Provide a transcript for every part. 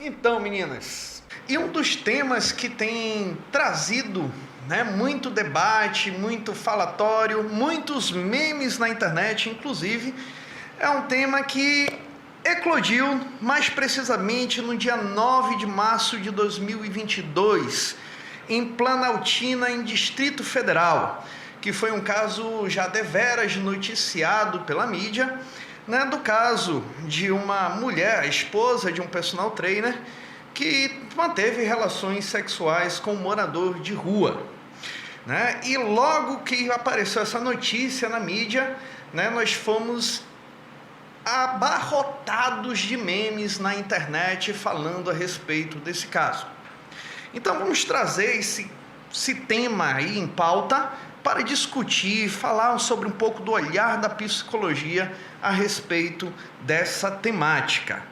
Então, meninas, e um dos temas que tem trazido, muito debate, muito falatório, muitos memes na internet, inclusive, é um tema que eclodiu mais precisamente no dia 9 de março de 2022, em Planaltina, em Distrito Federal, que foi um caso já deveras noticiado pela mídia, do caso de uma mulher, a esposa de um personal trainer, que manteve relações sexuais com um morador de rua. E logo que apareceu essa notícia na mídia, nós fomos abarrotados de memes na internet falando a respeito desse caso. Então vamos trazer esse tema aí em pauta para discutir, falar sobre um pouco do olhar da psicologia a respeito dessa temática.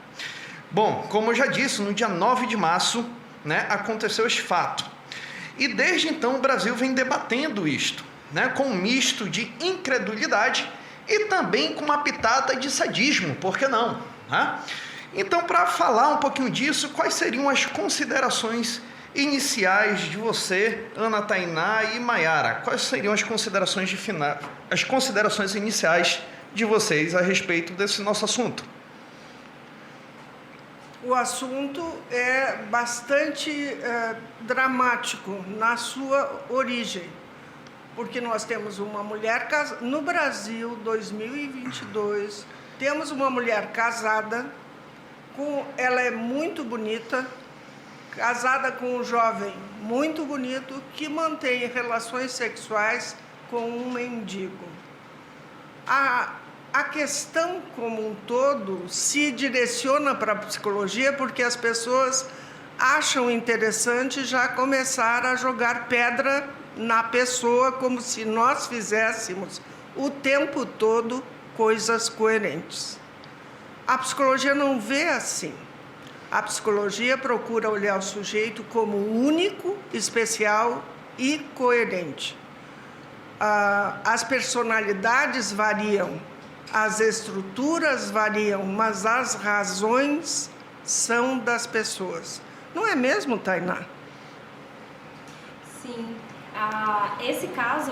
Bom, como eu já disse, no dia 9 de março, aconteceu esse fato. E desde então o Brasil vem debatendo isto, com um misto de incredulidade e também com uma pitada de sadismo, por que não? Então, para falar um pouquinho disso, quais seriam as considerações iniciais de você, Ana Tainá e Maiara? Quais seriam as considerações iniciais de vocês a respeito desse nosso assunto? O assunto é bastante dramático na sua origem, porque nós temos uma mulher casada, no Brasil, 2022, temos uma mulher casada, ela é muito bonita, casada com um jovem muito bonito, que mantém relações sexuais com um mendigo. A questão como um todo se direciona para a psicologia porque as pessoas acham interessante já começar a jogar pedra na pessoa como se nós fizéssemos o tempo todo coisas coerentes. A psicologia não vê assim. A psicologia procura olhar o sujeito como único, especial e coerente. As personalidades variam, as estruturas variam, mas as razões são das pessoas. Não é mesmo, Tainá? Sim. Esse caso,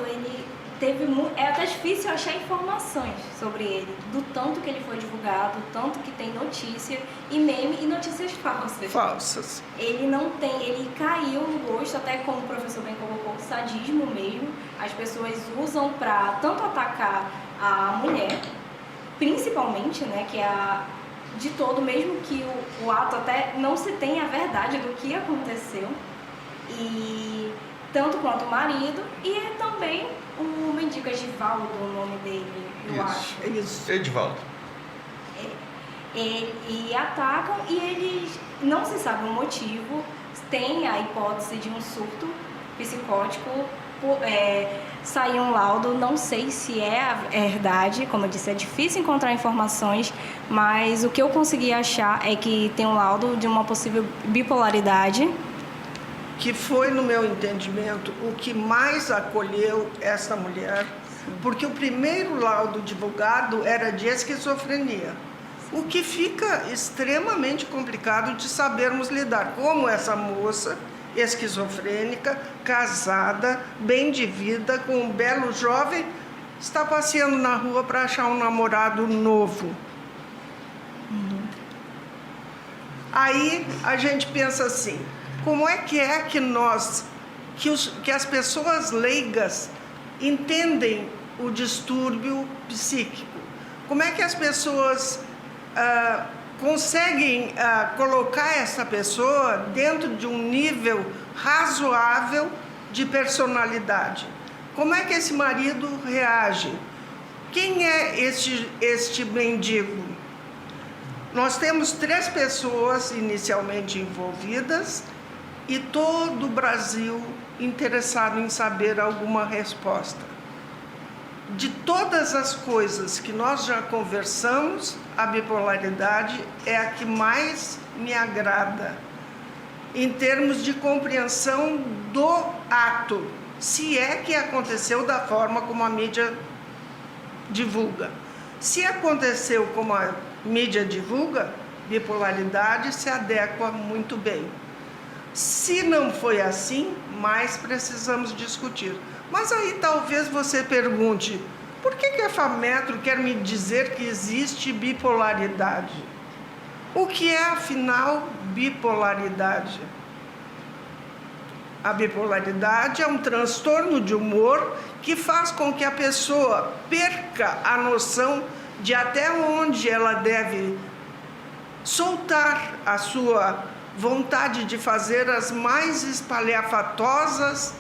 é até difícil achar informações sobre ele, do tanto que ele foi divulgado, do tanto que tem notícia e meme e notícias falsas. Ele caiu no gosto, até como o professor bem colocou, sadismo mesmo. As pessoas usam para tanto atacar a mulher, principalmente, que é de todo, mesmo que o ato até não se tenha a verdade do que aconteceu, e tanto quanto o marido, e também o mendigo Edivaldo, o nome dele, eu acho. Isso, Edivaldo. E atacam, e eles não se sabe o motivo, tem a hipótese de um surto psicótico, saiu um laudo, não sei se é a verdade, como eu disse, é difícil encontrar informações, mas o que eu consegui achar é que tem um laudo de uma possível bipolaridade. Que foi, no meu entendimento, o que mais acolheu essa mulher, porque o primeiro laudo divulgado era de esquizofrenia, o que fica extremamente complicado de sabermos lidar, como essa moça esquizofrênica, casada, bem de vida, com um belo jovem, está passeando na rua para achar um namorado novo. Aí a gente pensa assim, como é que nós, que as pessoas leigas entendem o distúrbio psíquico? Como é que as pessoas conseguem colocar essa pessoa dentro de um nível razoável de personalidade? Como é que esse marido reage? Quem é este mendigo? Nós temos 3 pessoas inicialmente envolvidas e todo o Brasil interessado em saber alguma resposta. De todas as coisas que nós já conversamos, a bipolaridade é a que mais me agrada, em termos de compreensão do ato, se é que aconteceu da forma como a mídia divulga. Se aconteceu como a mídia divulga, bipolaridade se adequa muito bem. Se não foi assim, mais precisamos discutir. Mas aí talvez você pergunte, por que a FAMetro quer me dizer que existe bipolaridade? O que é, afinal, bipolaridade? A bipolaridade é um transtorno de humor que faz com que a pessoa perca a noção de até onde ela deve soltar a sua vontade de fazer as mais espalhafatosas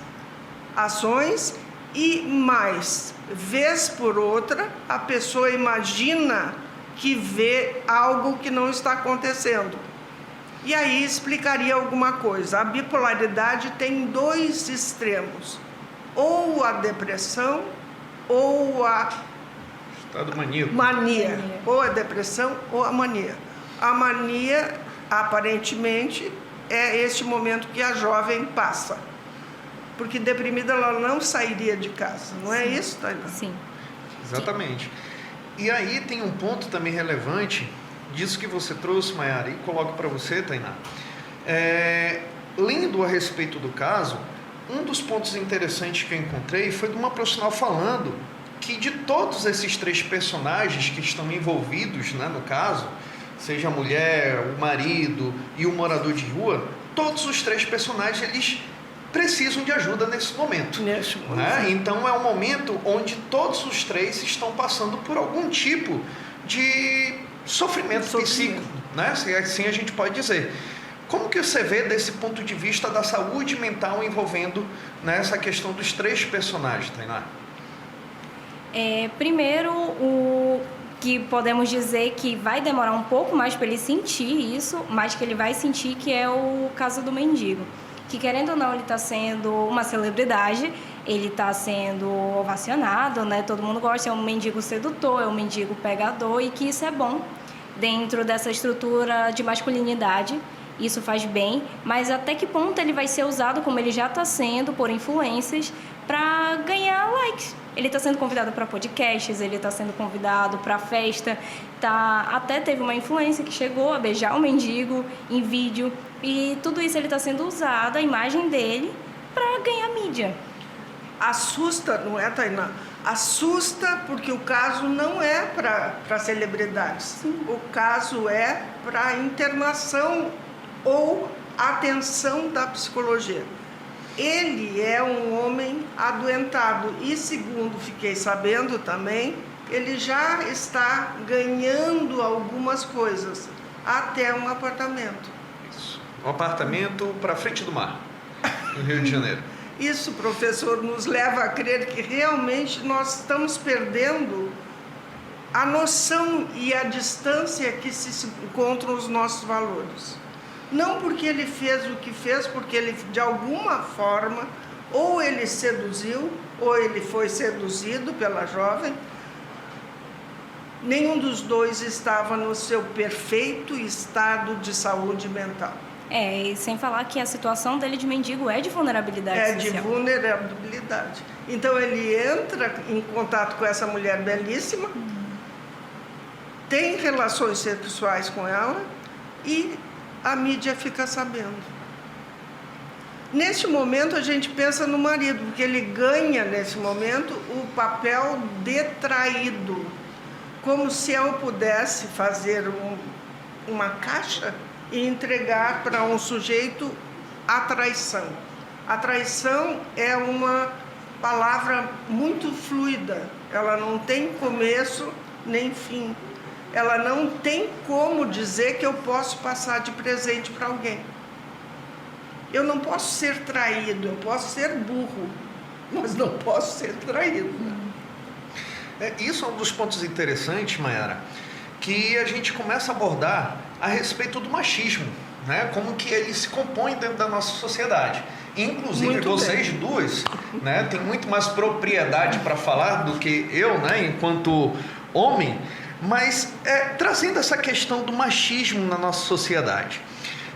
ações e mais, vez por outra, a pessoa imagina que vê algo que não está acontecendo. E aí explicaria alguma coisa. A bipolaridade tem dois extremos, ou a depressão ou a estado maníaco. Mania. Ou a depressão ou a mania. A mania, aparentemente, é este momento que a jovem passa. Porque deprimida ela não sairia de casa, não é isso, Tainá? Sim. Exatamente. E aí tem um ponto também relevante disso que você trouxe, Maiara, e coloco para você, Tainá. Lendo a respeito do caso, um dos pontos interessantes que eu encontrei foi de uma profissional falando que de todos esses 3 personagens que estão envolvidos, né, no caso, seja a mulher, o marido e o morador de rua, todos os 3 personagens, eles precisam de ajuda nesse momento. Né? Então é um momento onde todos os 3 estão passando por algum tipo de sofrimento psíquico, né? Se assim a gente pode dizer. Como que você vê desse ponto de vista da saúde mental envolvendo, né, essa questão dos 3 personagens, Tainá? Primeiro, o que podemos dizer que vai demorar um pouco mais para ele sentir isso, mas que ele vai sentir, que é o caso do mendigo. Que, querendo ou não, ele está sendo uma celebridade, ele está sendo ovacionado, né? Todo mundo gosta, é um mendigo sedutor, é um mendigo pegador, e que isso é bom dentro dessa estrutura de masculinidade. Isso faz bem, mas até que ponto ele vai ser usado, como ele já está sendo, por influências, para ganhar likes? Ele está sendo convidado para podcasts, ele está sendo convidado para festa, até teve uma influência que chegou a beijar o mendigo em vídeo, e tudo isso ele está sendo usado, a imagem dele, para ganhar mídia. Assusta, não é, Tainá? Assusta porque o caso não é para celebridades. Sim. O caso é para internação ou atenção da psicologia. Ele é um homem adoentado e, segundo fiquei sabendo também, ele já está ganhando algumas coisas, até um apartamento. Isso. Um apartamento para frente do mar, no Rio de Janeiro. Isso, professor, nos leva a crer que realmente nós estamos perdendo a noção e a distância que se encontram os nossos valores. Não porque ele fez o que fez, porque ele, de alguma forma, ou ele seduziu, ou ele foi seduzido pela jovem. Nenhum dos dois estava no seu perfeito estado de saúde mental. E sem falar que a situação dele de mendigo é de vulnerabilidade social. É de vulnerabilidade. Então ele entra em contato com essa mulher belíssima, tem relações sexuais com ela e a mídia fica sabendo. Neste momento a gente pensa no marido, porque ele ganha nesse momento o papel de traído, como se eu pudesse fazer uma caixa e entregar para um sujeito a traição. A traição é uma palavra muito fluida, ela não tem começo nem fim. Ela não tem como dizer que eu posso passar de presente para alguém. Eu não posso ser traído, eu posso ser burro, mas não posso ser traído. Isso é um dos pontos interessantes, Maiara, que a gente começa a abordar a respeito do machismo, né? Como que ele se compõe dentro da nossa sociedade. Inclusive, muito vocês bem. Duas, né, tem muito mais propriedade para falar do que eu, né, enquanto homem, mas trazendo essa questão do machismo na nossa sociedade.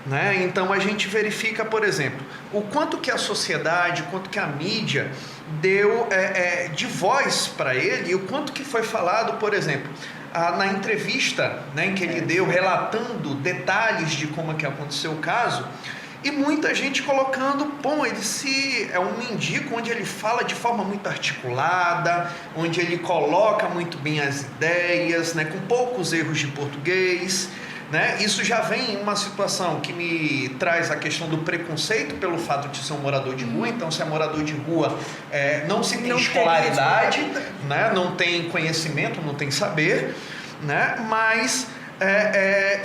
Né? Então a gente verifica, por exemplo, o quanto que a sociedade, o quanto que a mídia deu de voz para ele, e o quanto que foi falado, por exemplo, na entrevista, né, em que ele deu, relatando detalhes de como é que aconteceu o caso, e muita gente colocando, bom, esse é um mendigo onde ele fala de forma muito articulada, onde ele coloca muito bem as ideias, né, com poucos erros de português, né? Isso já vem em uma situação que me traz a questão do preconceito pelo fato de ser um morador de rua. Então, se é morador de rua, não se tem escolaridade, né? Não tem conhecimento, não tem saber, né? Mas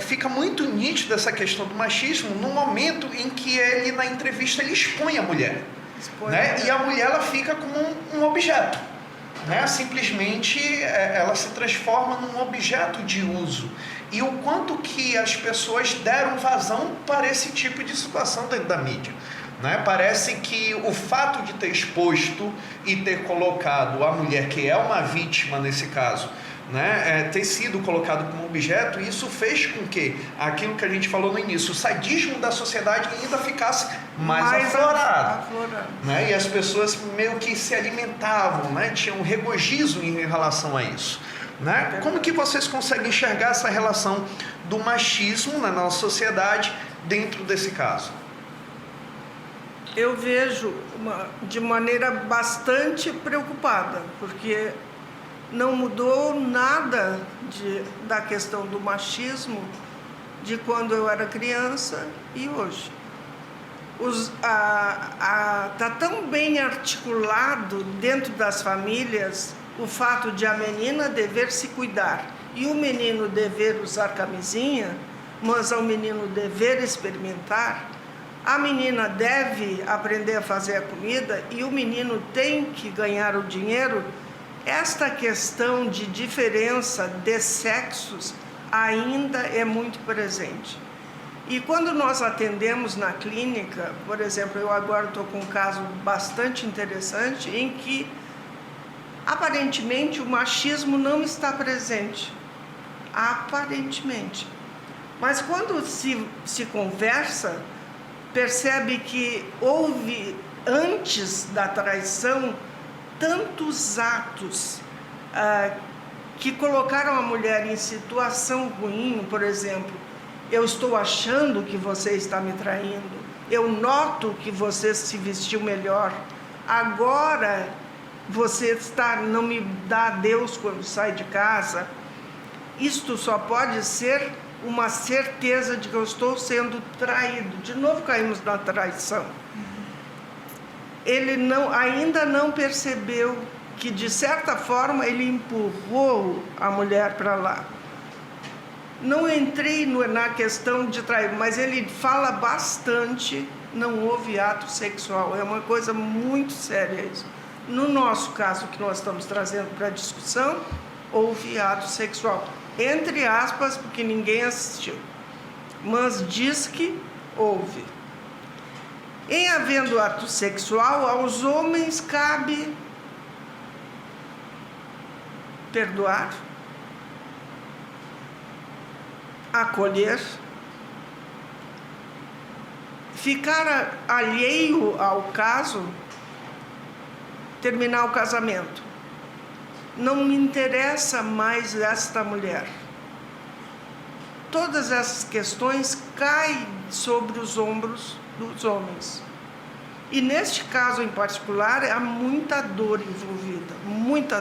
fica muito nítido essa questão do machismo no momento em que ele, na entrevista, ele expõe a mulher, né? E a mulher, ela fica como um objeto, né? Simplesmente ela se transforma num objeto de uso. E o quanto que as pessoas deram vazão para esse tipo de situação dentro da mídia, né? Parece que o fato de ter exposto e ter colocado a mulher, que é uma vítima nesse caso, né, ter sido colocado como objeto, isso fez com que aquilo que a gente falou no início, o sadismo da sociedade ainda ficasse mais aflorado. Né? E as pessoas meio que se alimentavam, né? Tinham um regozijo em relação a isso. Né? Como que vocês conseguem enxergar essa relação do machismo na nossa sociedade dentro desse caso? Eu vejo de maneira bastante preocupada, porque não mudou nada da questão do machismo de quando eu era criança e hoje. Tá tão bem articulado dentro das famílias o fato de a menina dever se cuidar e o menino dever usar camisinha, mas ao menino dever experimentar. A menina deve aprender a fazer a comida e o menino tem que ganhar o dinheiro. Esta questão de diferença de sexos ainda é muito presente. E quando nós atendemos na clínica, por exemplo, eu agora estou com um caso bastante interessante em que aparentemente o machismo não está presente. Aparentemente. Mas quando se conversa, percebe que houve, antes da traição, tantos atos que colocaram a mulher em situação ruim. Por exemplo, eu estou achando que você está me traindo, eu noto que você se vestiu melhor, agora você não me dá adeus quando sai de casa. Isto só pode ser uma certeza de que eu estou sendo traído. De novo caímos na traição. Ele ainda não percebeu que, de certa forma, ele empurrou a mulher para lá. Não entrei na questão de trair, mas ele fala bastante, não houve ato sexual. É uma coisa muito séria isso. No nosso caso, que nós estamos trazendo para a discussão, houve ato sexual. Entre aspas, porque ninguém assistiu. Mas diz que houve. Em havendo ato sexual, aos homens cabe perdoar, acolher, ficar alheio ao caso, terminar o casamento. Não me interessa mais esta mulher. Todas essas questões caem sobre os ombros dos homens. E neste caso em particular, há muita dor envolvida, muita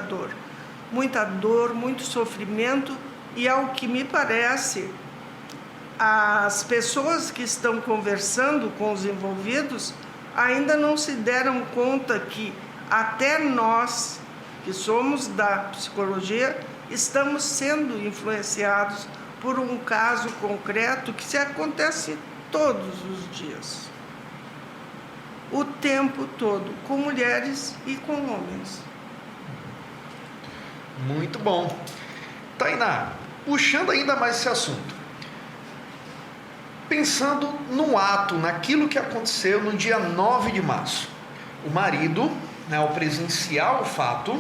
dor, muito sofrimento, e ao que me parece, as pessoas que estão conversando com os envolvidos ainda não se deram conta que até nós, que somos da psicologia, estamos sendo influenciados por um caso concreto que se acontece todos os dias, o tempo todo, com mulheres e com homens. Muito bom. Tainá, puxando ainda mais esse assunto, pensando no ato, naquilo que aconteceu no dia 9 de março, o marido, né, ao presenciar o fato,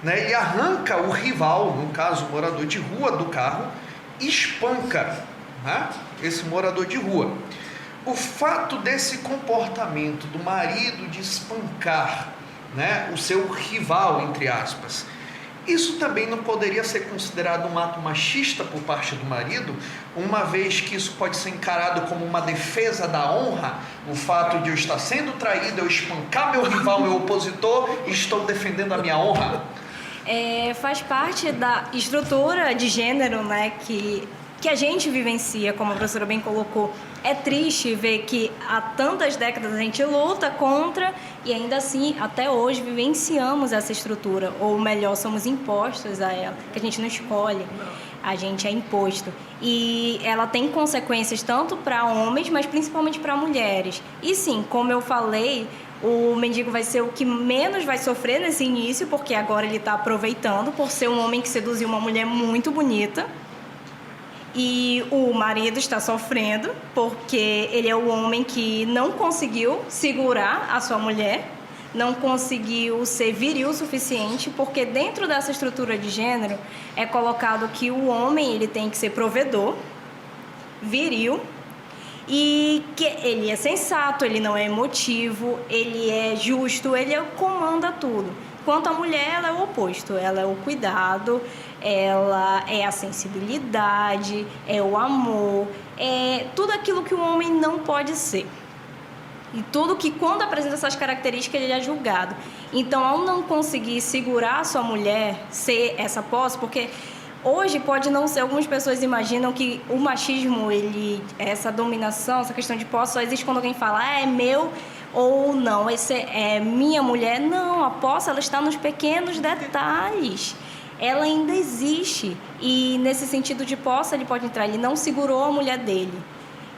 né, ele arranca o rival, no caso o morador de rua, do carro, e espanca, né, esse morador de rua. O fato desse comportamento do marido de espancar, né, o seu rival, entre aspas, Isso também não poderia ser considerado um ato machista por parte do marido, uma vez que isso pode ser encarado como uma defesa da honra, o fato de eu estar sendo traído, eu espancar meu rival, meu opositor, e estou defendendo a minha honra? Faz parte da estrutura de gênero, né, que a gente vivencia, como a professora bem colocou. É triste ver que há tantas décadas a gente luta contra e ainda assim, até hoje, vivenciamos essa estrutura, ou melhor, somos impostos a ela, que a gente não escolhe, a gente é imposto. E ela tem consequências tanto para homens, mas principalmente para mulheres. E sim, como eu falei, o mendigo vai ser o que menos vai sofrer nesse início, porque agora ele está aproveitando por ser um homem que seduziu uma mulher muito bonita. E o marido está sofrendo porque ele é o homem que não conseguiu segurar a sua mulher, não conseguiu ser viril o suficiente, porque dentro dessa estrutura de gênero é colocado que o homem ele tem que ser provedor, viril, e que ele é sensato, ele não é emotivo, ele é justo, ele comanda tudo. Quanto à mulher, ela é o oposto, ela é o cuidado, ela é a sensibilidade, é o amor, é tudo aquilo que o homem não pode ser. E tudo que, quando apresenta essas características, ele é julgado. Então, ao não conseguir segurar a sua mulher, ser essa posse, porque hoje pode não ser, algumas pessoas imaginam que o machismo, essa dominação, essa questão de posse, só existe quando alguém fala, é meu ou não, esse é minha mulher. Não, a posse, ela está nos pequenos detalhes. Ela ainda existe. E nesse sentido de posse, ele pode entrar, ele não segurou a mulher dele.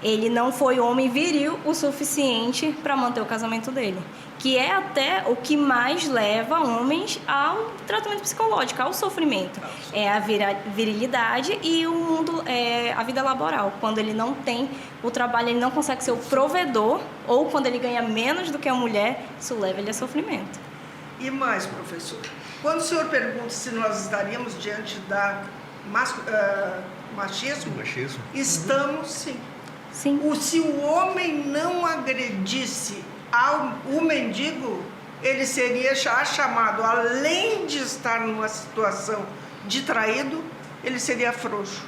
Ele não foi homem viril o suficiente para manter o casamento dele. Que é até o que mais leva homens ao tratamento psicológico, ao sofrimento. É a virilidade e o mundo, a vida laboral. Quando ele não tem o trabalho, ele não consegue ser o provedor, ou quando ele ganha menos do que a mulher, isso leva ele a sofrimento. E mais, professor, quando o senhor pergunta se nós estaríamos diante da machismo, estamos sim. Sim. Se o homem não agredisse o mendigo, ele seria já chamado, além de estar numa situação de traído, ele seria frouxo.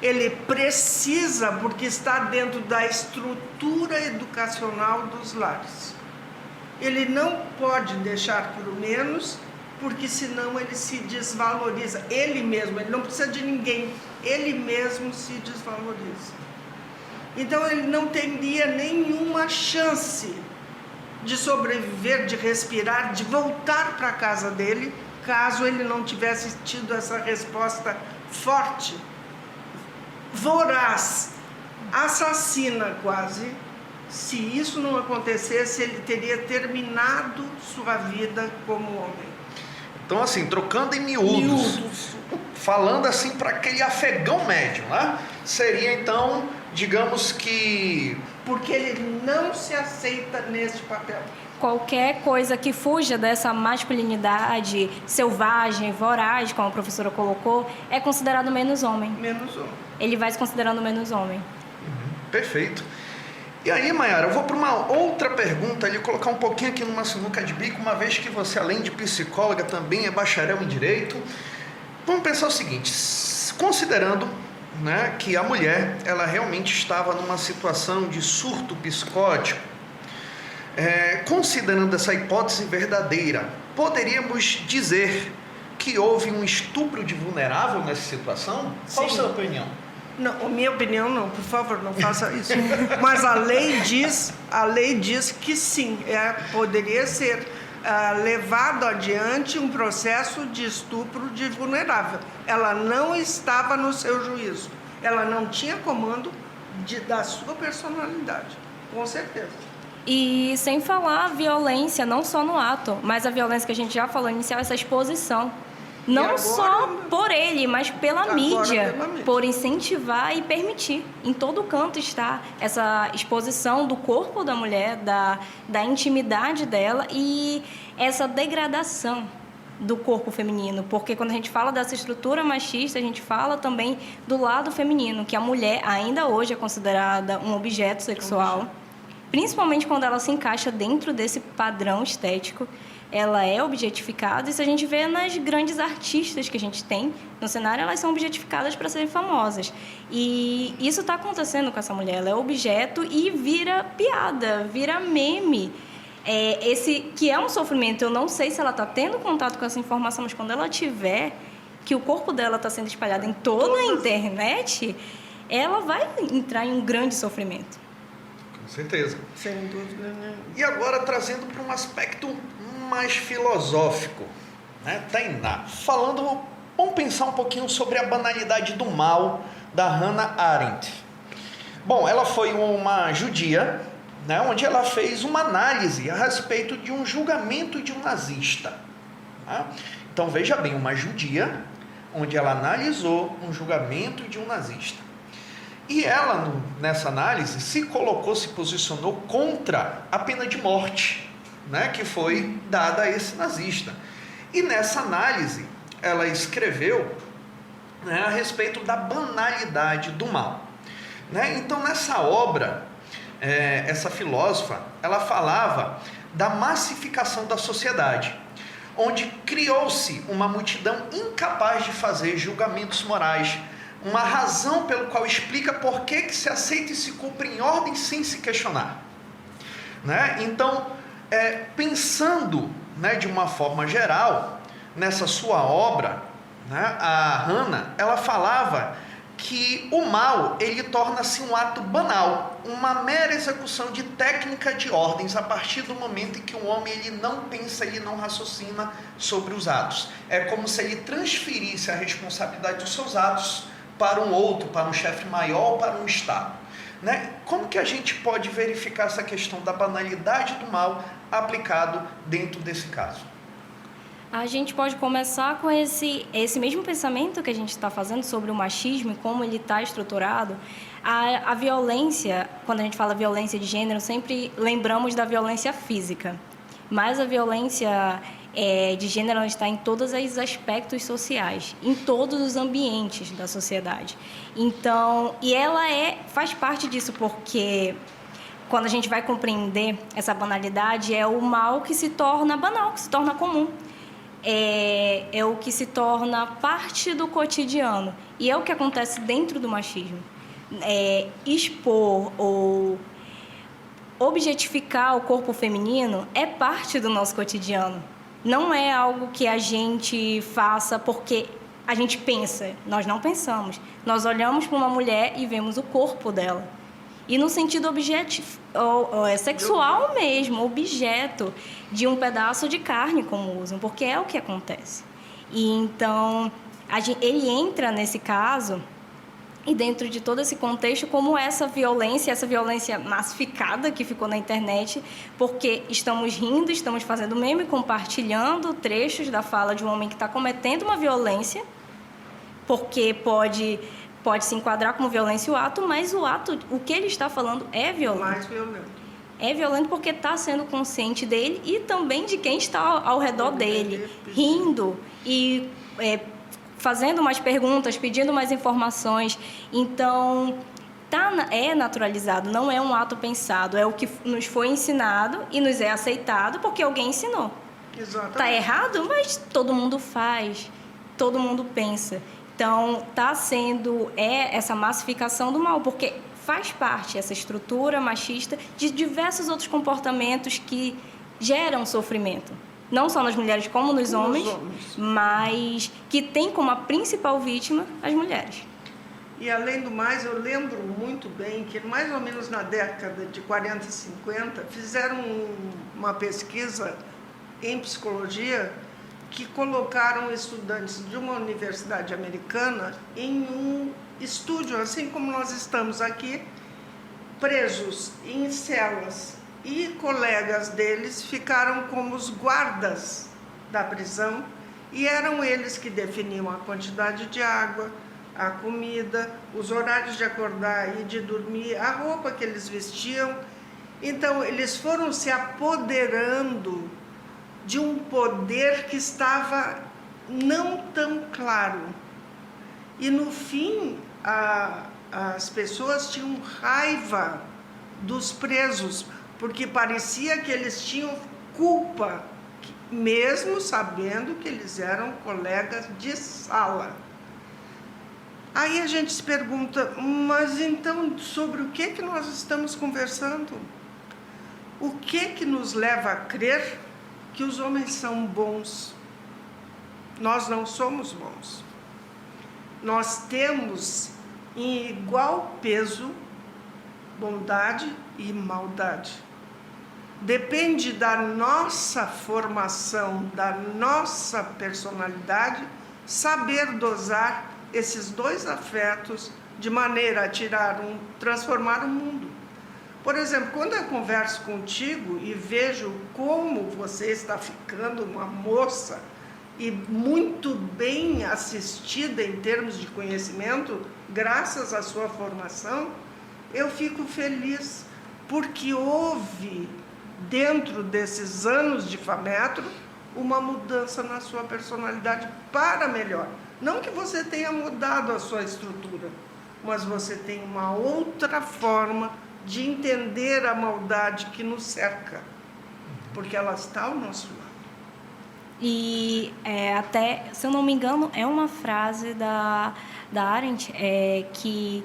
Ele precisa, porque está dentro da estrutura educacional dos lares. Ele não pode deixar por menos, porque senão ele se desvaloriza. Ele mesmo, ele não precisa de ninguém, ele mesmo se desvaloriza. Então ele não teria nenhuma chance de sobreviver, de respirar, de voltar para a casa dele, caso ele não tivesse tido essa resposta forte, voraz, assassina quase. Se isso não acontecesse, ele teria terminado sua vida como homem. Então, assim, trocando em miúdos. Falando assim para aquele afegão médio, né? Seria então, digamos que... Porque ele não se aceita neste papel. Qualquer coisa que fuja dessa masculinidade selvagem, voraz, como a professora colocou, é considerado menos homem. Menos homem. Ele vai se considerando menos homem. Perfeito. E aí, Mayara, eu vou para uma outra pergunta ali, colocar um pouquinho aqui numa sinuca de bico, uma vez que você, além de psicóloga, também é bacharel em Direito. Vamos pensar o seguinte, considerando, né, que a mulher, ela realmente estava numa situação de surto psicótico, considerando essa hipótese verdadeira, poderíamos dizer que houve um estupro de vulnerável nessa situação? Qual a sua opinião? Não, minha opinião não, por favor, não faça isso. Mas a lei diz que sim, poderia ser levado adiante um processo de estupro de vulnerável. Ela não estava no seu juízo, ela não tinha comando da sua personalidade, com certeza. E sem falar a violência, não só no ato, mas a violência que a gente já falou inicial, essa exposição. Não agora, só por ele, mas pela mídia, por incentivar e permitir. Em todo canto está essa exposição do corpo da mulher, da intimidade dela e essa degradação do corpo feminino. Porque quando a gente fala dessa estrutura machista, a gente fala também do lado feminino, que a mulher ainda hoje é considerada um objeto sexual, principalmente quando ela se encaixa dentro desse padrão estético. ela é objetificada. Isso a gente vê nas grandes artistas que a gente tem no cenário, elas são objetificadas para serem famosas. E isso está acontecendo com essa mulher. Ela é objeto e vira piada, vira meme. Esse que é um sofrimento, eu não sei se ela está tendo contato com essa informação, mas quando ela tiver, que o corpo dela está sendo espalhado em toda a internet, ela vai entrar em um grande sofrimento. Com certeza. Sem dúvida, né? E agora trazendo para um aspecto mais filosófico, né, Tainá? Vamos pensar um pouquinho sobre a banalidade do mal da Hannah Arendt. Bom, ela foi uma judia, né, onde ela fez uma análise a respeito de um julgamento de um nazista. Né? Então veja bem, uma judia, onde ela analisou um julgamento de um nazista. E ela, nessa análise, se posicionou contra a pena de morte, né, que foi dada a esse nazista. E nessa análise, ela escreveu, né, a respeito da banalidade do mal. Né? Então, nessa obra, essa filósofa, ela falava da massificação da sociedade, onde criou-se uma multidão incapaz de fazer julgamentos morais, uma razão pelo qual explica por que se aceita e se cumpre em ordem sem se questionar. Né? Então, pensando, né, de uma forma geral, nessa sua obra, né, a Hannah, ela falava que o mal, ele torna-se um ato banal, uma mera execução de técnica de ordens a partir do momento em que o homem ele não pensa, ele não raciocina sobre os atos. É como se ele transferisse a responsabilidade dos seus atos para um outro, para um chefe maior, para um Estado. Né? Como que a gente pode verificar essa questão da banalidade do mal aplicado dentro desse caso? A gente pode começar com esse mesmo pensamento que a gente está fazendo sobre o machismo e como ele está estruturado. A violência, quando a gente fala violência de gênero, sempre lembramos da violência física. Mas a violência de gênero está em todos os aspectos sociais, em todos os ambientes da sociedade. Então, e ela faz parte disso, porque quando a gente vai compreender essa banalidade, é o mal que se torna banal, que se torna comum. É o que se torna parte do cotidiano. E é o que acontece dentro do machismo. Expor ou objetificar o corpo feminino é parte do nosso cotidiano. Não é algo que a gente faça porque a gente pensa. Nós não pensamos. Nós olhamos para uma mulher e vemos o corpo dela. E no sentido sexual mesmo, objeto de um pedaço de carne, como usam, porque é o que acontece. E então, ele entra nesse caso, e dentro de todo esse contexto, como essa violência massificada que ficou na internet, porque estamos rindo, estamos fazendo meme, compartilhando trechos da fala de um homem que está cometendo uma violência, porque pode se enquadrar como violência o ato, mas o que ele está falando é violento. Mais violento. É violento porque está sendo consciente dele e também de quem está ao redor dele, rindo e fazendo mais perguntas, pedindo mais informações. Então, é naturalizado, não é um ato pensado, é o que nos foi ensinado e nos é aceitado porque alguém ensinou. Exatamente. Está errado, mas todo mundo faz, todo mundo pensa. Então, está sendo essa massificação do mal, porque faz parte essa estrutura machista de diversos outros comportamentos que geram sofrimento. Não só nas mulheres como nos homens, mas que tem como a principal vítima as mulheres. E, além do mais, eu lembro muito bem que, mais ou menos na década de 40 e 50, fizeram uma pesquisa em psicologia que colocaram estudantes de uma universidade americana em um estúdio, assim como nós estamos aqui, presos em celas. E colegas deles ficaram como os guardas da prisão e eram eles que definiam a quantidade de água, a comida, os horários de acordar e de dormir, a roupa que eles vestiam. Então, eles foram se apoderando de um poder que estava não tão claro. E, no fim, as pessoas tinham raiva dos presos, porque parecia que eles tinham culpa, mesmo sabendo que eles eram colegas de sala. Aí a gente se pergunta, mas então sobre o que nós estamos conversando? O que nos leva a crer que os homens são bons? Nós não somos bons. Nós temos em igual peso bondade e maldade. Depende da nossa formação, da nossa personalidade, saber dosar esses dois afetos de maneira a transformar o mundo. Por exemplo, quando eu converso contigo e vejo como você está ficando uma moça e muito bem assistida em termos de conhecimento, graças à sua formação, eu fico feliz, porque houve, dentro desses anos de FAMetro, uma mudança na sua personalidade para melhor. Não que você tenha mudado a sua estrutura, mas você tem uma outra forma de entender a maldade que nos cerca, porque ela está ao nosso lado. E até, se eu não me engano, é uma frase da Arendt, que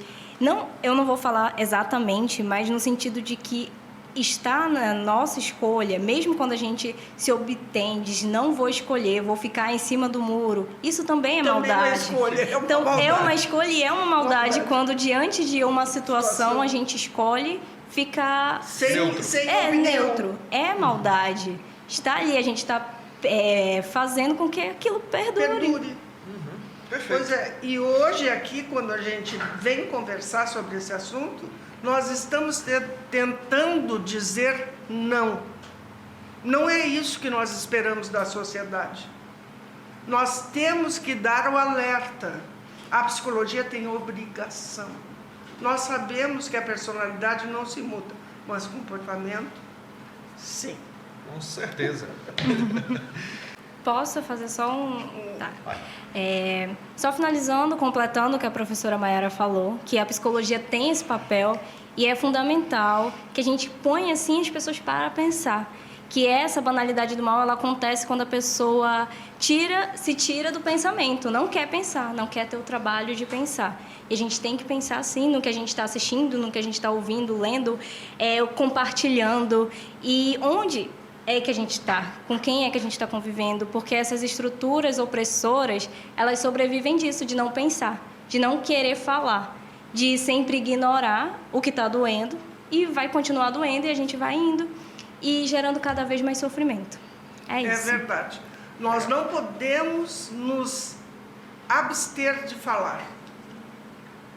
eu não vou falar exatamente, mas no sentido de que está na nossa escolha, mesmo quando a gente se obtém, diz não vou escolher, vou ficar em cima do muro, isso também é maldade. Então é uma escolha e é uma maldade quando diante de uma situação a gente escolhe ficar sem neutro. É maldade. Está ali, a gente está fazendo com que aquilo perdure. Perfeito. Pois é, e hoje aqui, quando a gente vem conversar sobre esse assunto, nós estamos tentando dizer não. Não é isso que nós esperamos da sociedade. Nós temos que dar o alerta. A psicologia tem obrigação. Nós sabemos que a personalidade não se muda, mas o comportamento, sim. Com certeza. Posso fazer só Tá. Só finalizando, completando o que a professora Mayara falou, que a psicologia tem esse papel e é fundamental que a gente ponha assim as pessoas para pensar. Que essa banalidade do mal, ela acontece quando a pessoa se tira do pensamento, não quer pensar, não quer ter o trabalho de pensar. E a gente tem que pensar, sim, no que a gente está assistindo, no que a gente está ouvindo, lendo, compartilhando. E onde é que a gente está? Com quem é que a gente está convivendo? Porque essas estruturas opressoras, elas sobrevivem disso, de não pensar, de não querer falar, de sempre ignorar o que está doendo e vai continuar doendo e a gente vai indo e gerando cada vez mais sofrimento. É isso. É verdade. Nós não podemos nos abster de falar.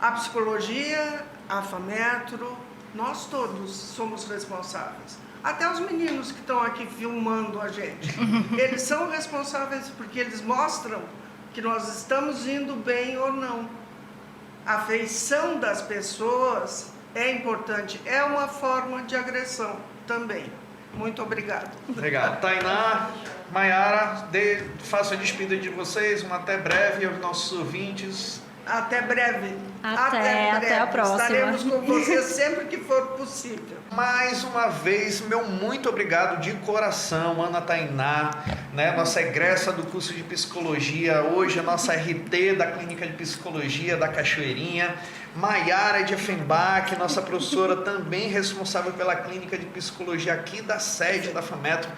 A psicologia, a FAMetro, nós todos somos responsáveis. Até os meninos que estão aqui filmando a gente. Eles são responsáveis porque eles mostram que nós estamos indo bem ou não. A afeição das pessoas é importante. É uma forma de agressão também. Muito obrigado. Legal. Tainá, Mayara, faço a despedida de vocês. Até breve aos nossos ouvintes. Até breve. Até a próxima. Estaremos com vocês sempre que for possível. Mais uma vez, meu muito obrigado de coração, Ana Tainá, nossa egressa do curso de Psicologia, hoje a nossa RT da Clínica de Psicologia da Cachoeirinha, Mayara de Effenbach, nossa professora também responsável pela Clínica de Psicologia aqui da sede da FAMetro.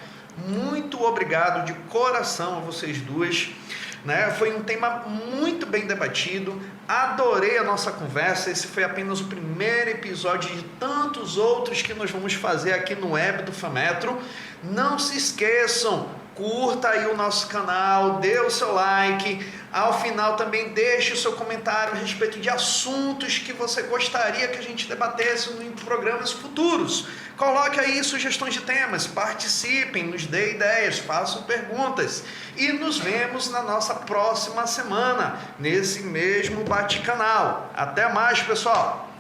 Muito obrigado de coração a vocês duas. Foi um tema muito bem debatido, adorei a nossa conversa. Esse foi apenas o primeiro episódio de tantos outros que nós vamos fazer aqui no web do FAMetro. Não se esqueçam, curta aí o nosso canal, dê o seu like, ao final também deixe o seu comentário a respeito de assuntos que você gostaria que a gente debatesse em programas futuros. Coloque aí sugestões de temas, participem, nos dê ideias, façam perguntas e nos vemos na nossa próxima semana, nesse mesmo bate-canal. Até mais, pessoal!